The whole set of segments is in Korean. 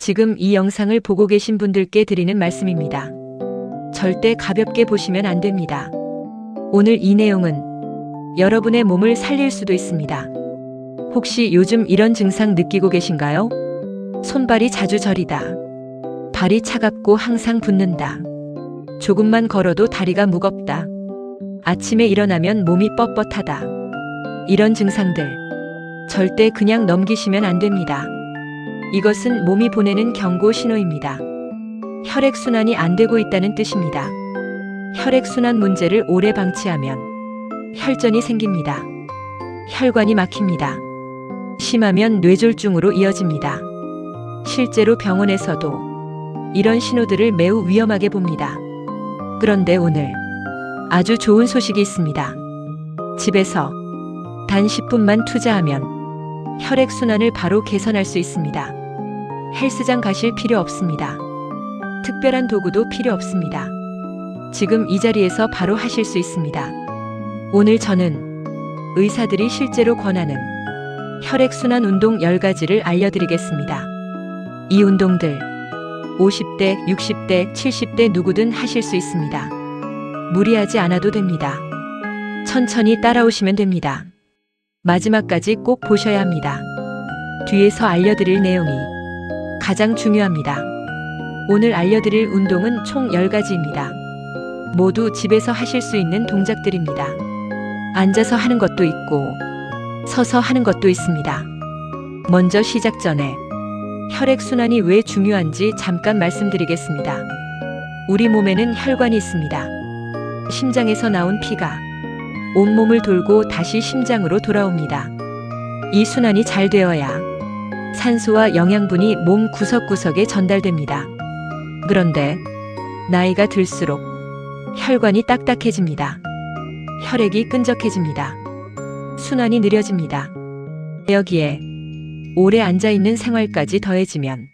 지금 이 영상을 보고 계신 분들께 드리는 말씀입니다. 절대 가볍게 보시면 안 됩니다. 오늘 이 내용은 여러분의 몸을 살릴 수도 있습니다. 혹시 요즘 이런 증상 느끼고 계신가요? 손발이 자주 저리다. 발이 차갑고 항상 붓는다. 조금만 걸어도 다리가 무겁다. 아침에 일어나면 몸이 뻣뻣하다. 이런 증상들 절대 그냥 넘기시면 안 됩니다. 이것은 몸이 보내는 경고 신호입니다. 혈액순환이 안 되고 있다는 뜻입니다. 혈액순환 문제를 오래 방치하면 혈전이 생깁니다. 혈관이 막힙니다. 심하면 뇌졸중으로 이어집니다. 실제로 병원에서도 이런 신호들을 매우 위험하게 봅니다. 그런데 오늘 아주 좋은 소식이 있습니다. 집에서 단 10분만 투자하면 혈액순환을 바로 개선할 수 있습니다. 헬스장 가실 필요 없습니다. 특별한 도구도 필요 없습니다. 지금 이 자리에서 바로 하실 수 있습니다. 오늘 저는 의사들이 실제로 권하는 혈액순환 운동 10가지를 알려드리겠습니다. 이 운동들 50대, 60대, 70대 누구든 하실 수 있습니다. 무리하지 않아도 됩니다. 천천히 따라오시면 됩니다. 마지막까지 꼭 보셔야 합니다. 뒤에서 알려드릴 내용이 가장 중요합니다. 오늘 알려드릴 운동은 총 10가지입니다. 모두 집에서 하실 수 있는 동작들입니다. 앉아서 하는 것도 있고 서서 하는 것도 있습니다. 먼저 시작 전에 혈액순환이 왜 중요한지 잠깐 말씀드리겠습니다. 우리 몸에는 혈관이 있습니다. 심장에서 나온 피가 온몸을 돌고 다시 심장으로 돌아옵니다. 이 순환이 잘 되어야 산소와 영양분이 몸 구석구석에 전달됩니다. 그런데 나이가 들수록 혈관이 딱딱해집니다. 혈액이 끈적해집니다. 순환이 느려집니다. 여기에 오래 앉아있는 생활까지 더해지면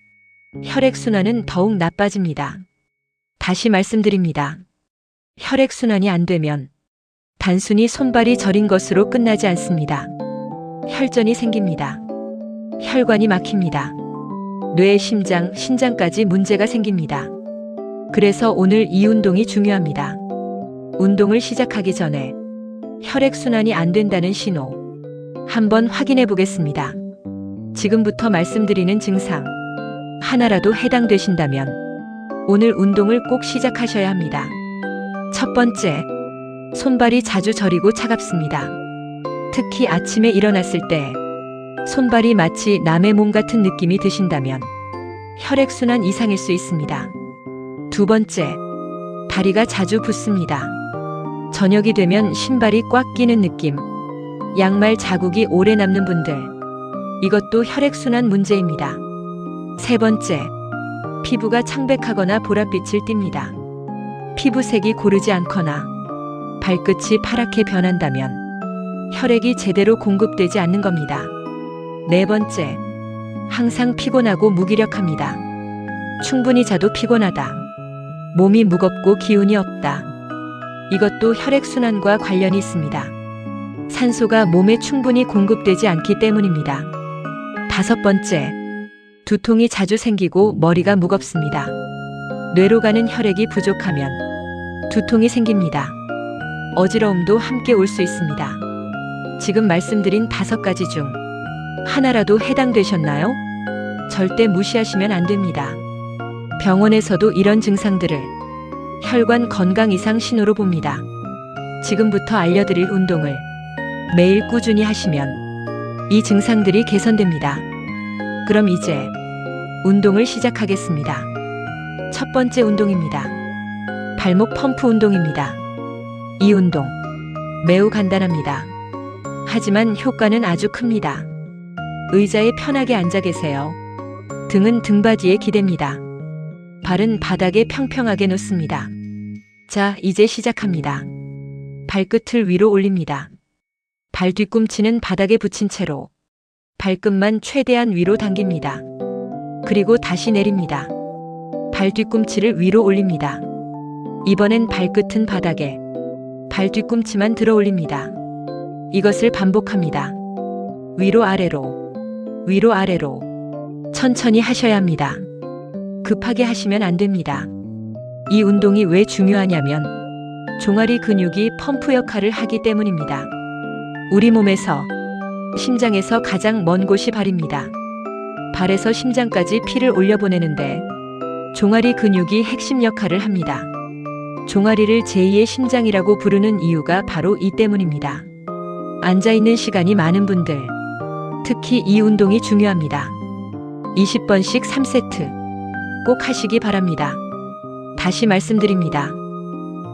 혈액순환은 더욱 나빠집니다. 다시 말씀드립니다. 혈액순환이 안 되면 단순히 손발이 저린 것으로 끝나지 않습니다. 혈전이 생깁니다. 혈관이 막힙니다. 뇌, 심장, 신장까지 문제가 생깁니다. 그래서 오늘 이 운동이 중요합니다. 운동을 시작하기 전에 혈액순환이 안 된다는 신호 한번 확인해 보겠습니다. 지금부터 말씀드리는 증상 하나라도 해당되신다면 오늘 운동을 꼭 시작하셔야 합니다. 첫 번째, 손발이 자주 저리고 차갑습니다. 특히 아침에 일어났을 때 손발이 마치 남의 몸 같은 느낌이 드신다면 혈액순환 이상일 수 있습니다. 두 번째, 다리가 자주 붓습니다. 저녁이 되면 신발이 꽉 끼는 느낌, 양말 자국이 오래 남는 분들, 이것도 혈액순환 문제입니다. 세 번째, 피부가 창백하거나 보랏빛을 띱니다. 피부색이 고르지 않거나 발끝이 파랗게 변한다면 혈액이 제대로 공급되지 않는 겁니다. 네 번째, 항상 피곤하고 무기력합니다. 충분히 자도 피곤하다. 몸이 무겁고 기운이 없다. 이것도 혈액순환과 관련이 있습니다. 산소가 몸에 충분히 공급되지 않기 때문입니다. 다섯 번째, 두통이 자주 생기고 머리가 무겁습니다. 뇌로 가는 혈액이 부족하면 두통이 생깁니다. 어지러움도 함께 올 수 있습니다. 지금 말씀드린 5가지 중 하나라도 해당되셨나요? 절대 무시하시면 안 됩니다. 병원에서도 이런 증상들을 혈관 건강 이상 신호로 봅니다. 지금부터 알려드릴 운동을 매일 꾸준히 하시면 이 증상들이 개선됩니다. 그럼 이제 운동을 시작하겠습니다. 첫 번째 운동입니다. 발목 펌프 운동입니다. 이 운동 매우 간단합니다. 하지만 효과는 아주 큽니다. 의자에 편하게 앉아 계세요. 등은 등받이에 기댑니다. 발은 바닥에 평평하게 놓습니다. 자, 이제 시작합니다. 발끝을 위로 올립니다. 발 뒤꿈치는 바닥에 붙인 채로 발끝만 최대한 위로 당깁니다. 그리고 다시 내립니다. 발 뒤꿈치를 위로 올립니다. 이번엔 발끝은 바닥에, 발 뒤꿈치만 들어 올립니다. 이것을 반복합니다. 위로 아래로, 위로 아래로 천천히 하셔야 합니다. 급하게 하시면 안 됩니다. 이 운동이 왜 중요하냐면 종아리 근육이 펌프 역할을 하기 때문입니다. 우리 몸에서 심장에서 가장 먼 곳이 발입니다. 발에서 심장까지 피를 올려보내는데 종아리 근육이 핵심 역할을 합니다. 종아리를 제2의 심장이라고 부르는 이유가 바로 이 때문입니다. 앉아있는 시간이 많은 분들, 특히 이 운동이 중요합니다. 20번씩 3세트 꼭 하시기 바랍니다. 다시 말씀드립니다.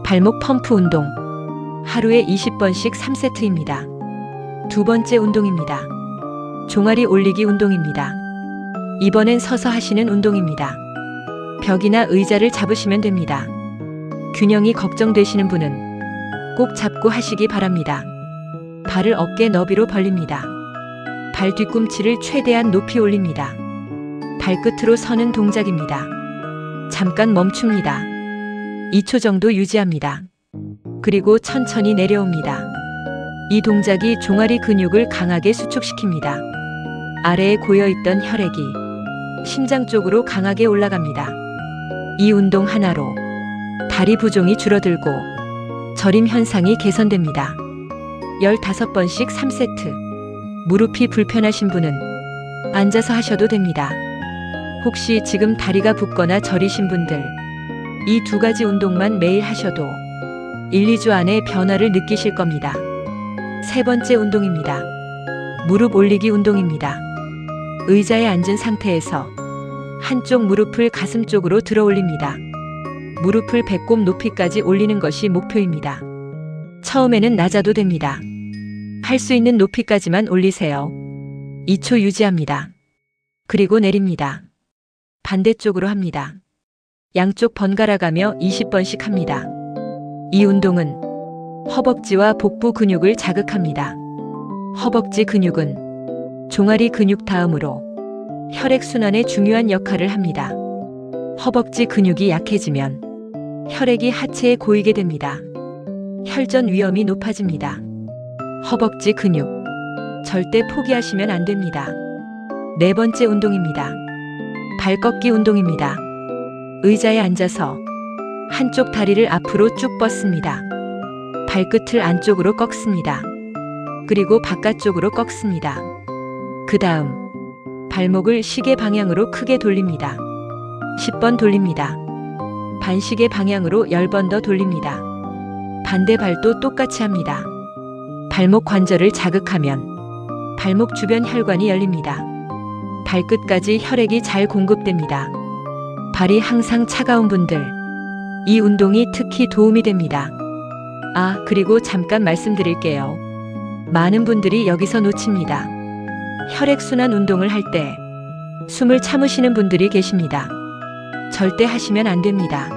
발목 펌프 운동 하루에 20번씩 3세트입니다. 두 번째 운동입니다. 종아리 올리기 운동입니다. 이번엔 서서 하시는 운동입니다. 벽이나 의자를 잡으시면 됩니다. 균형이 걱정되시는 분은 꼭 잡고 하시기 바랍니다. 발을 어깨 너비로 벌립니다. 발 뒤꿈치를 최대한 높이 올립니다. 발끝으로 서는 동작입니다. 잠깐 멈춥니다. 2초 정도 유지합니다. 그리고 천천히 내려옵니다. 이 동작이 종아리 근육을 강하게 수축시킵니다. 아래에 고여있던 혈액이 심장 쪽으로 강하게 올라갑니다. 이 운동 하나로 다리 부종이 줄어들고 저림 현상이 개선됩니다. 15번씩 3세트. 무릎이 불편하신 분은 앉아서 하셔도 됩니다. 혹시 지금 다리가 붓거나 저리신 분들, 이 두 가지 운동만 매일 하셔도 1, 2주 안에 변화를 느끼실 겁니다. 세 번째 운동입니다. 무릎 올리기 운동입니다. 의자에 앉은 상태에서 한쪽 무릎을 가슴 쪽으로 들어 올립니다. 무릎을 배꼽 높이까지 올리는 것이 목표입니다. 처음에는 낮아도 됩니다. 할 수 있는 높이까지만 올리세요. 2초 유지합니다. 그리고 내립니다. 반대쪽으로 합니다. 양쪽 번갈아 가며 20번씩 합니다. 이 운동은 허벅지와 복부 근육을 자극합니다. 허벅지 근육은 종아리 근육 다음으로 혈액순환에 중요한 역할을 합니다. 허벅지 근육이 약해지면 혈액이 하체에 고이게 됩니다. 혈전 위험이 높아집니다. 허벅지 근육 절대 포기하시면 안 됩니다. 네 번째 운동입니다. 발 꺾기 운동입니다. 의자에 앉아서 한쪽 다리를 앞으로 쭉 뻗습니다. 발끝을 안쪽으로 꺾습니다. 그리고 바깥쪽으로 꺾습니다. 그 다음 발목을 시계 방향으로 크게 돌립니다. 10번 돌립니다. 반시계 방향으로 10번 더 돌립니다. 반대 발도 똑같이 합니다. 발목 관절을 자극하면 발목 주변 혈관이 열립니다. 발끝까지 혈액이 잘 공급됩니다. 발이 항상 차가운 분들, 이 운동이 특히 도움이 됩니다. 그리고 잠깐 말씀드릴게요. 많은 분들이 여기서 놓칩니다. 혈액순환 운동을 할 때 숨을 참으시는 분들이 계십니다. 절대 하시면 안 됩니다.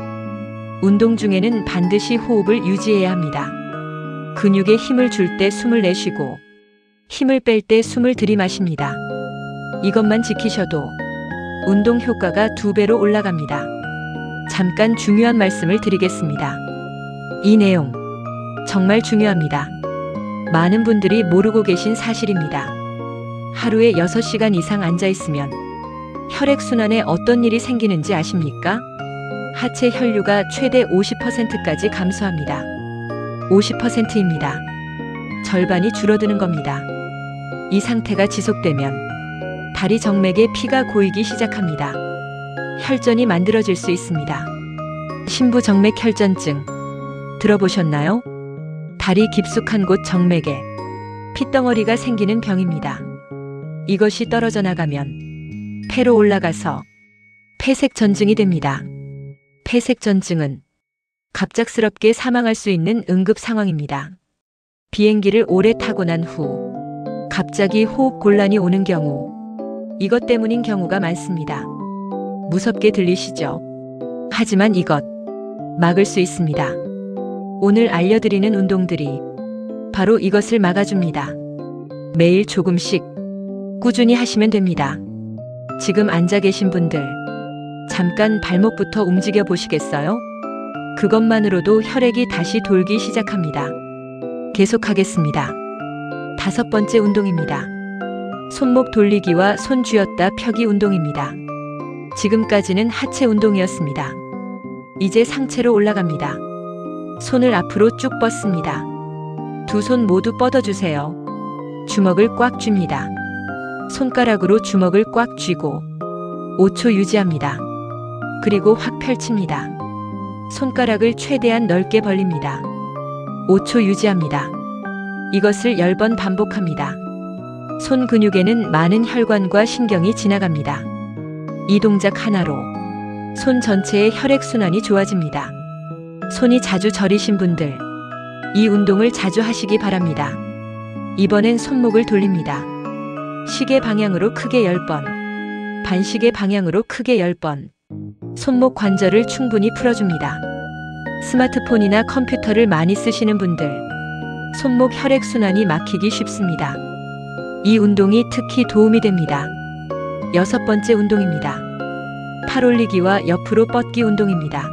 운동 중에는 반드시 호흡을 유지해야 합니다. 근육에 힘을 줄 때 숨을 내쉬고 힘을 뺄 때 숨을 들이마십니다. 이것만 지키셔도 운동 효과가 2배로 올라갑니다. 잠깐 중요한 말씀을 드리겠습니다. 이 내용 정말 중요합니다. 많은 분들이 모르고 계신 사실입니다. 하루에 6시간 이상 앉아 있으면 혈액순환에 어떤 일이 생기는지 아십니까? 하체 혈류가 최대 50%까지 감소합니다. 50%입니다. 절반이 줄어드는 겁니다. 이 상태가 지속되면 다리 정맥에 피가 고이기 시작합니다. 혈전이 만들어질 수 있습니다. 심부정맥혈전증 들어보셨나요? 다리 깊숙한 곳 정맥에 핏덩어리가 생기는 병입니다. 이것이 떨어져 나가면 폐로 올라가서 폐색전증이 됩니다. 폐색전증은 갑작스럽게 사망할 수 있는 응급 상황입니다. 비행기를 오래 타고 난 후 갑자기 호흡 곤란이 오는 경우, 이것 때문인 경우가 많습니다. 무섭게 들리시죠? 하지만 이것 막을 수 있습니다. 오늘 알려드리는 운동들이 바로 이것을 막아줍니다. 매일 조금씩 꾸준히 하시면 됩니다. 지금 앉아 계신 분들, 잠깐 발목부터 움직여 보시겠어요? 그것만으로도 혈액이 다시 돌기 시작합니다. 계속하겠습니다. 5번째 운동입니다. 손목 돌리기와 손 쥐었다 펴기 운동입니다. 지금까지는 하체 운동이었습니다. 이제 상체로 올라갑니다. 손을 앞으로 쭉 뻗습니다. 두 손 모두 뻗어주세요. 주먹을 꽉 쥡니다. 손가락으로 주먹을 꽉 쥐고 5초 유지합니다. 그리고 확 펼칩니다. 손가락을 최대한 넓게 벌립니다. 5초 유지합니다. 이것을 10번 반복합니다. 손 근육에는 많은 혈관과 신경이 지나갑니다. 이 동작 하나로 손 전체의 혈액순환이 좋아집니다. 손이 자주 저리신 분들, 이 운동을 자주 하시기 바랍니다. 이번엔 손목을 돌립니다. 시계 방향으로 크게 10번, 반시계 방향으로 크게 10번. 손목 관절을 충분히 풀어줍니다. 스마트폰이나 컴퓨터를 많이 쓰시는 분들, 손목 혈액순환이 막히기 쉽습니다. 이 운동이 특히 도움이 됩니다. 6번째 운동입니다. 팔 올리기와 옆으로 뻗기 운동입니다.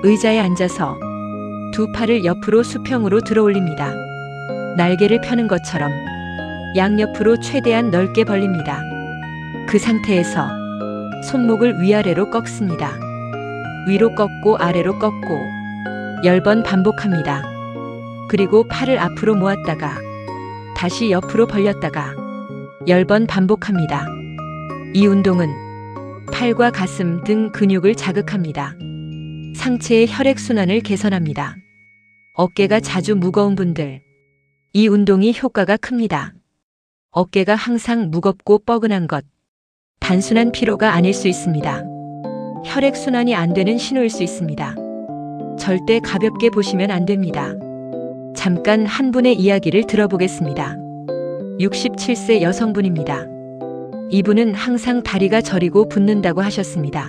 의자에 앉아서 두 팔을 옆으로 수평으로 들어 올립니다. 날개를 펴는 것처럼 양옆으로 최대한 넓게 벌립니다. 그 상태에서 손목을 위아래로 꺾습니다. 위로 꺾고 아래로 꺾고 10번 반복합니다. 그리고 팔을 앞으로 모았다가 다시 옆으로 벌렸다가 10번 반복합니다. 이 운동은 팔과 가슴 등 근육을 자극합니다. 상체의 혈액순환을 개선합니다. 어깨가 자주 무거운 분들, 이 운동이 효과가 큽니다. 어깨가 항상 무겁고 뻐근한 것, 단순한 피로가 아닐 수 있습니다. 혈액순환이 안 되는 신호일 수 있습니다. 절대 가볍게 보시면 안 됩니다. 잠깐 한 분의 이야기를 들어보겠습니다. 67세 여성분입니다. 이분은 항상 다리가 저리고 붓는다고 하셨습니다.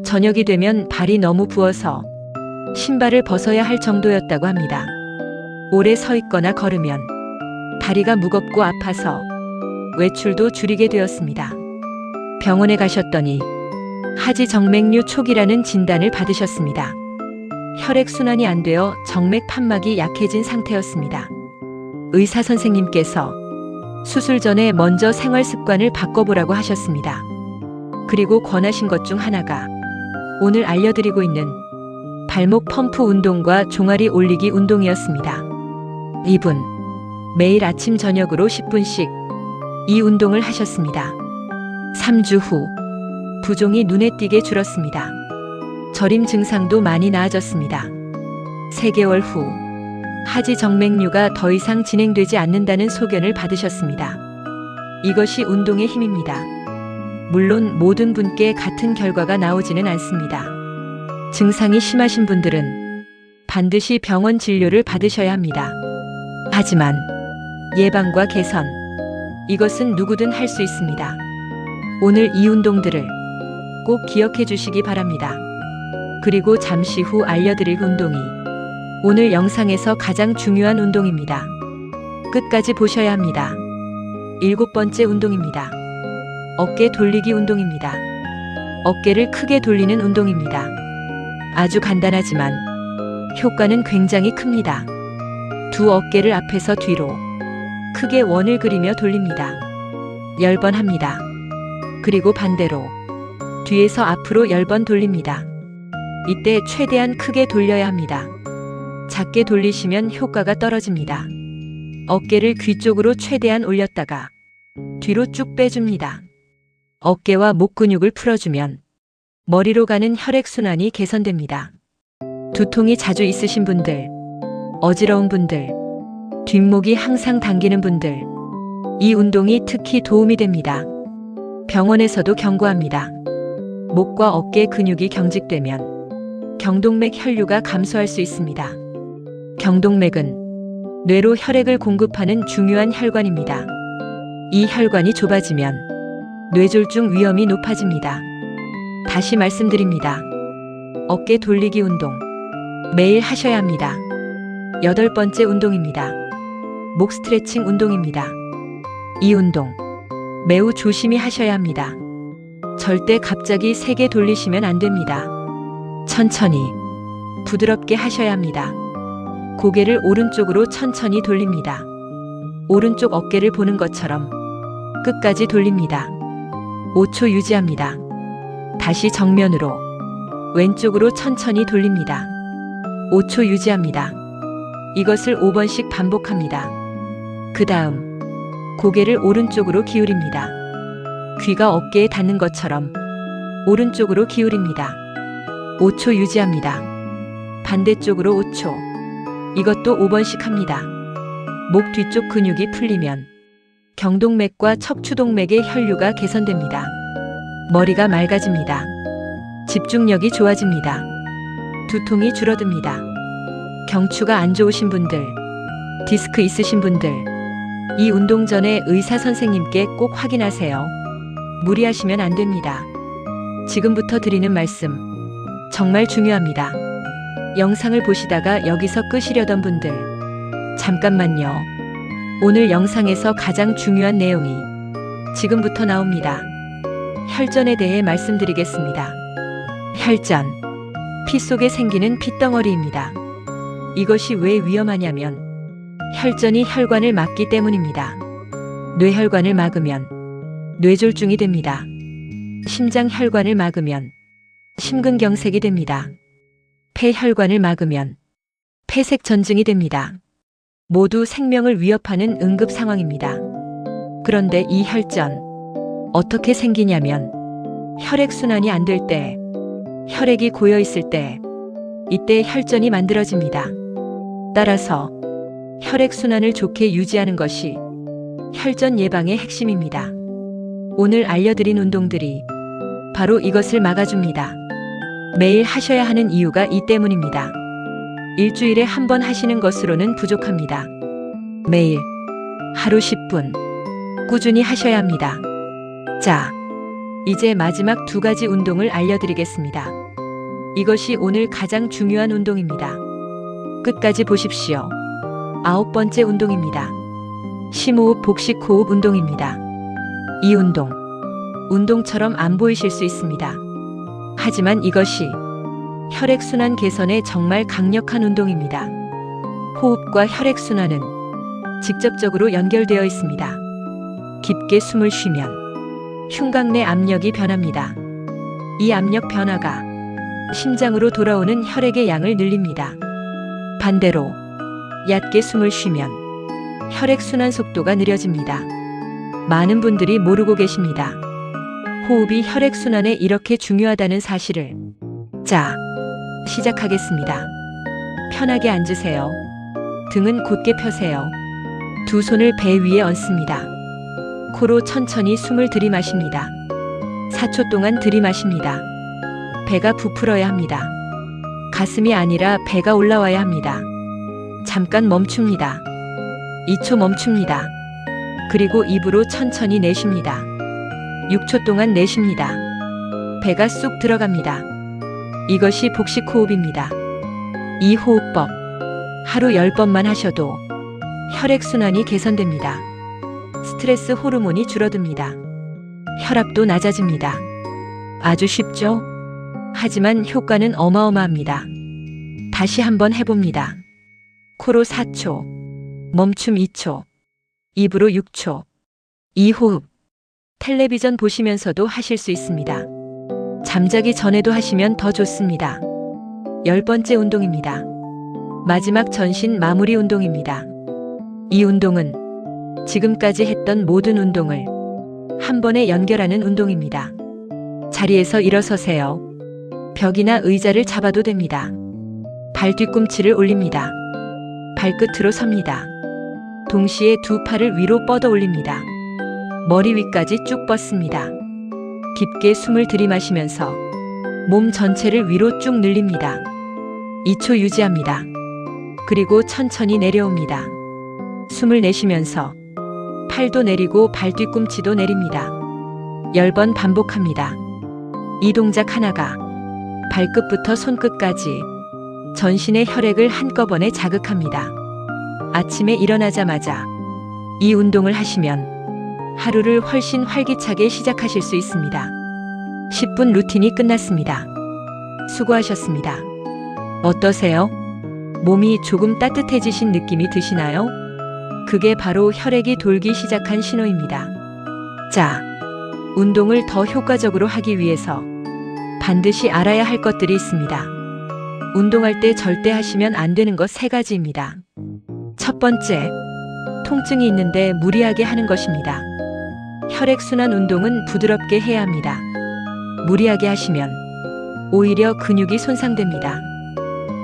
저녁이 되면 발이 너무 부어서 신발을 벗어야 할 정도였다고 합니다. 오래 서 있거나 걸으면 다리가 무겁고 아파서 외출도 줄이게 되었습니다. 병원에 가셨더니 하지정맥류 초기라는 진단을 받으셨습니다. 혈액순환이 안 되어 정맥 판막이 약해진 상태였습니다. 의사 선생님께서 수술 전에 먼저 생활 습관을 바꿔보라고 하셨습니다. 그리고 권하신 것 중 하나가 오늘 알려드리고 있는 발목 펌프 운동과 종아리 올리기 운동이었습니다. 이분 매일 아침 저녁으로 10분씩 이 운동을 하셨습니다. 3주 후 부종이 눈에 띄게 줄었습니다. 저림 증상도 많이 나아졌습니다. 3개월 후 하지정맥류가 더 이상 진행되지 않는다는 소견을 받으셨습니다. 이것이 운동의 힘입니다. 물론 모든 분께 같은 결과가 나오지는 않습니다. 증상이 심하신 분들은 반드시 병원 진료를 받으셔야 합니다. 하지만 예방과 개선, 이것은 누구든 할 수 있습니다. 오늘 이 운동들을 꼭 기억해 주시기 바랍니다. 그리고 잠시 후 알려드릴 운동이 오늘 영상에서 가장 중요한 운동입니다. 끝까지 보셔야 합니다. 7번째 운동입니다. 어깨 돌리기 운동입니다. 어깨를 크게 돌리는 운동입니다. 아주 간단하지만 효과는 굉장히 큽니다. 두 어깨를 앞에서 뒤로 크게 원을 그리며 돌립니다. 10번 합니다. 그리고 반대로 뒤에서 앞으로 10번 돌립니다. 이때 최대한 크게 돌려야 합니다. 작게 돌리시면 효과가 떨어집니다. 어깨를 귀 쪽으로 최대한 올렸다가 뒤로 쭉 빼줍니다. 어깨와 목 근육을 풀어주면 머리로 가는 혈액순환이 개선됩니다. 두통이 자주 있으신 분들, 어지러운 분들, 뒷목이 항상 당기는 분들, 이 운동이 특히 도움이 됩니다. 병원에서도 경고합니다. 목과 어깨 근육이 경직되면 경동맥 혈류가 감소할 수 있습니다. 경동맥은 뇌로 혈액을 공급하는 중요한 혈관입니다. 이 혈관이 좁아지면 뇌졸중 위험이 높아집니다. 다시 말씀드립니다. 어깨 돌리기 운동 매일 하셔야 합니다. 8번째 운동입니다. 목 스트레칭 운동입니다. 이 운동 매우 조심히 하셔야 합니다. 절대 갑자기 세게 돌리시면 안 됩니다. 천천히 부드럽게 하셔야 합니다. 고개를 오른쪽으로 천천히 돌립니다. 오른쪽 어깨를 보는 것처럼 끝까지 돌립니다. 5초 유지합니다. 다시 정면으로, 왼쪽으로 천천히 돌립니다. 5초 유지합니다. 이것을 5번씩 반복합니다. 그 다음 고개를 오른쪽으로 기울입니다. 귀가 어깨에 닿는 것처럼 오른쪽으로 기울입니다. 5초 유지합니다. 반대쪽으로 5초. 이것도 5번씩 합니다. 목 뒤쪽 근육이 풀리면 경동맥과 척추동맥의 혈류가 개선됩니다. 머리가 맑아집니다. 집중력이 좋아집니다. 두통이 줄어듭니다. 경추가 안 좋으신 분들, 디스크 있으신 분들, 이 운동 전에 의사 선생님께 꼭 확인하세요. 무리하시면 안 됩니다. 지금부터 드리는 말씀 정말 중요합니다. 영상을 보시다가 여기서 끄시려던 분들, 잠깐만요. 오늘 영상에서 가장 중요한 내용이 지금부터 나옵니다. 혈전에 대해 말씀드리겠습니다. 혈전, 피 속에 생기는 핏덩어리입니다. 이것이 왜 위험하냐면 혈전이 혈관을 막기 때문입니다. 뇌혈관을 막으면 뇌졸중이 됩니다. 심장 혈관을 막으면 심근경색이 됩니다. 폐혈관을 막으면 폐색전증이 됩니다. 모두 생명을 위협하는 응급 상황입니다. 그런데 이 혈전, 어떻게 생기냐면 혈액순환이 안 될 때, 혈액이 고여 있을 때, 이때 혈전이 만들어집니다. 따라서 혈액순환을 좋게 유지하는 것이 혈전 예방의 핵심입니다. 오늘 알려드린 운동들이 바로 이것을 막아줍니다. 매일 하셔야 하는 이유가 이 때문입니다. 일주일에 한 번 하시는 것으로는 부족합니다. 매일 하루 10분 꾸준히 하셔야 합니다. 자, 이제 마지막 2가지 운동을 알려드리겠습니다. 이것이 오늘 가장 중요한 운동입니다. 끝까지 보십시오. 9번째 운동입니다. 심호흡 복식호흡 운동입니다. 이 운동처럼 안 보이실 수 있습니다. 하지만 이것이 혈액순환 개선에 정말 강력한 운동입니다. 호흡과 혈액순환은 직접적으로 연결되어 있습니다. 깊게 숨을 쉬면 흉곽 내 압력이 변합니다. 이 압력 변화가 심장으로 돌아오는 혈액의 양을 늘립니다. 반대로 얕게 숨을 쉬면 혈액순환 속도가 느려집니다. 많은 분들이 모르고 계십니다. 호흡이 혈액순환에 이렇게 중요하다는 사실을. 자, 시작하겠습니다. 편하게 앉으세요. 등은 곧게 펴세요. 두 손을 배 위에 얹습니다. 코로 천천히 숨을 들이마십니다. 4초 동안 들이마십니다. 배가 부풀어야 합니다. 가슴이 아니라 배가 올라와야 합니다. 잠깐 멈춥니다. 2초 멈춥니다. 그리고 입으로 천천히 내쉽니다. 6초 동안 내쉽니다. 배가 쑥 들어갑니다. 이것이 복식호흡입니다. 이 호흡법 하루 10번만 하셔도 혈액순환이 개선됩니다. 스트레스 호르몬이 줄어듭니다. 혈압도 낮아집니다. 아주 쉽죠? 하지만 효과는 어마어마합니다. 다시 한번 해봅니다. 코로 4초, 멈춤 2초, 입으로 6초. 이 호흡, 텔레비전 보시면서도 하실 수 있습니다. 잠자기 전에도 하시면 더 좋습니다. 10번째 운동입니다. 마지막 전신 마무리 운동입니다. 이 운동은 지금까지 했던 모든 운동을 한 번에 연결하는 운동입니다. 자리에서 일어서세요. 벽이나 의자를 잡아도 됩니다. 발 뒤꿈치를 올립니다. 발끝으로 섭니다. 동시에 두 팔을 위로 뻗어 올립니다. 머리 위까지 쭉 뻗습니다. 깊게 숨을 들이마시면서 몸 전체를 위로 쭉 늘립니다. 2초 유지합니다. 그리고 천천히 내려옵니다. 숨을 내쉬면서 팔도 내리고 발 뒤꿈치도 내립니다. 10번 반복합니다. 이 동작 하나가 발끝부터 손끝까지 전신의 혈액을 한꺼번에 자극합니다. 아침에 일어나자마자 이 운동을 하시면 하루를 훨씬 활기차게 시작하실 수 있습니다. 10분 루틴이 끝났습니다. 수고하셨습니다. 어떠세요? 몸이 조금 따뜻해지신 느낌이 드시나요? 그게 바로 혈액이 돌기 시작한 신호입니다. 자, 운동을 더 효과적으로 하기 위해서 반드시 알아야 할 것들이 있습니다. 운동할 때 절대 하시면 안 되는 것 3가지입니다. 첫 번째, 통증이 있는데 무리하게 하는 것입니다. 혈액순환 운동은 부드럽게 해야 합니다. 무리하게 하시면 오히려 근육이 손상됩니다.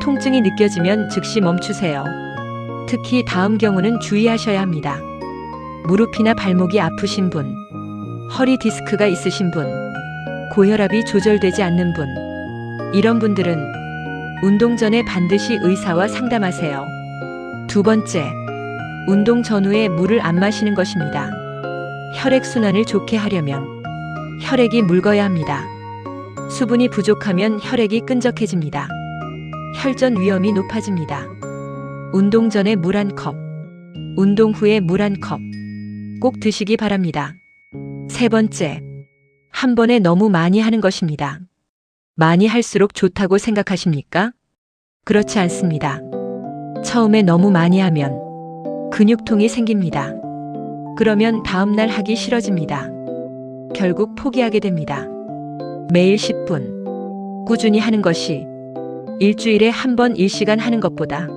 통증이 느껴지면 즉시 멈추세요. 특히 다음 경우는 주의하셔야 합니다. 무릎이나 발목이 아프신 분, 허리 디스크가 있으신 분, 고혈압이 조절되지 않는 분, 이런 분들은 운동 전에 반드시 의사와 상담하세요. 두 번째, 운동 전후에 물을 안 마시는 것입니다. 혈액순환을 좋게 하려면 혈액이 묽어야 합니다. 수분이 부족하면 혈액이 끈적해집니다. 혈전 위험이 높아집니다. 운동 전에 물 1컵, 운동 후에 물 1컵 꼭 드시기 바랍니다. 세 번째, 한 번에 너무 많이 하는 것입니다. 많이 할수록 좋다고 생각하십니까? 그렇지 않습니다. 처음에 너무 많이 하면 근육통이 생깁니다. 그러면 다음날 하기 싫어집니다. 결국 포기하게 됩니다. 매일 10분 꾸준히 하는 것이 일주일에 한 번 1시간 하는 것보다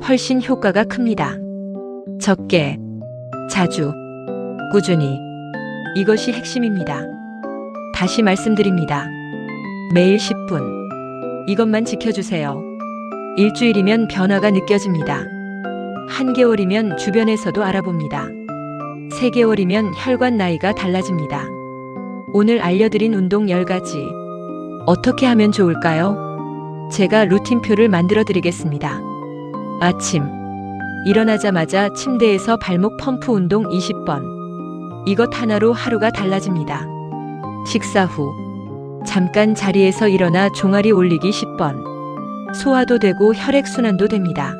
훨씬 효과가 큽니다. 적게, 자주, 꾸준히, 이것이 핵심입니다. 다시 말씀드립니다. 매일 10분 이것만 지켜주세요. 일주일이면 변화가 느껴집니다. 1개월이면 주변에서도 알아봅니다. 3개월이면 혈관 나이가 달라집니다. 오늘 알려드린 운동 10가지 어떻게 하면 좋을까요? 제가 루틴표를 만들어 드리겠습니다. 아침 일어나자마자 침대에서 발목 펌프 운동 20번. 이것 하나로 하루가 달라집니다. 식사 후 잠깐 자리에서 일어나 종아리 올리기 10번. 소화도 되고 혈액순환도 됩니다.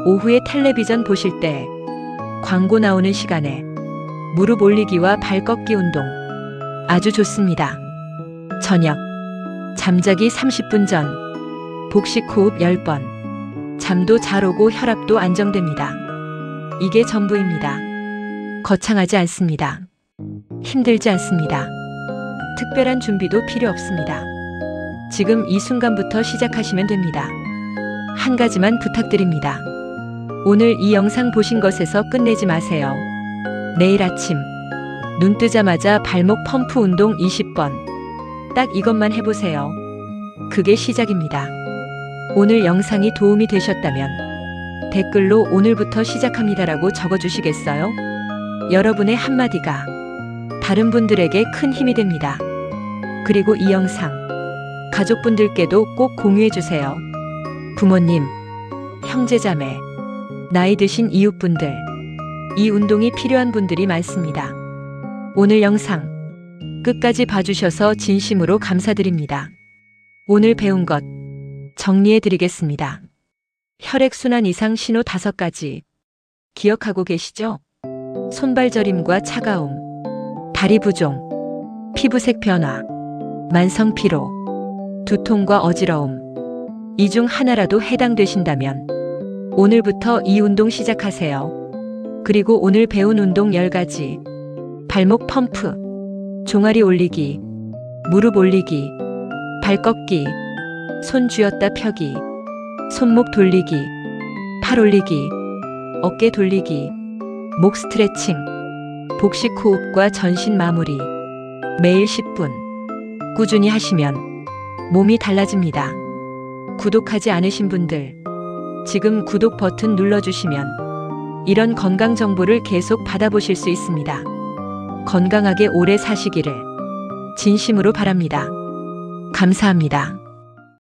오후에 텔레비전 보실 때 광고 나오는 시간에 무릎 올리기와 발 꺾기 운동 아주 좋습니다. 저녁 잠자기 30분 전 복식 호흡 10번. 잠도 잘 오고 혈압도 안정됩니다. 이게 전부입니다. 거창하지 않습니다. 힘들지 않습니다. 특별한 준비도 필요 없습니다. 지금 이 순간부터 시작하시면 됩니다. 한 가지만 부탁드립니다. 오늘 이 영상 보신 것에서 끝내지 마세요. 내일 아침 눈 뜨자마자 발목 펌프 운동 20번. 딱 이것만 해보세요. 그게 시작입니다. 오늘 영상이 도움이 되셨다면 댓글로 오늘부터 시작합니다라고 적어주시겠어요? 여러분의 한마디가 다른 분들에게 큰 힘이 됩니다. 그리고 이 영상 가족분들께도 꼭 공유해주세요. 부모님, 형제자매, 나이 드신 이웃분들, 이 운동이 필요한 분들이 많습니다. 오늘 영상 끝까지 봐주셔서 진심으로 감사드립니다. 오늘 배운 것 정리해 드리겠습니다. 혈액순환 이상 신호 5가지 기억하고 계시죠? 손발 저림과 차가움, 다리 부종, 피부색 변화, 만성 피로, 두통과 어지러움. 이 중 하나라도 해당되신다면 오늘부터 이 운동 시작하세요. 그리고 오늘 배운 운동 10가지. 발목 펌프, 종아리 올리기, 무릎 올리기, 발 꺾기, 손 쥐었다 펴기, 손목 돌리기, 팔 올리기, 어깨 돌리기, 목 스트레칭, 복식 호흡과 전신 마무리. 매일 10분 꾸준히 하시면 몸이 달라집니다. 구독하지 않으신 분들 지금 구독 버튼 눌러주시면 이런 건강 정보를 계속 받아보실 수 있습니다. 건강하게 오래 사시기를 진심으로 바랍니다. 감사합니다.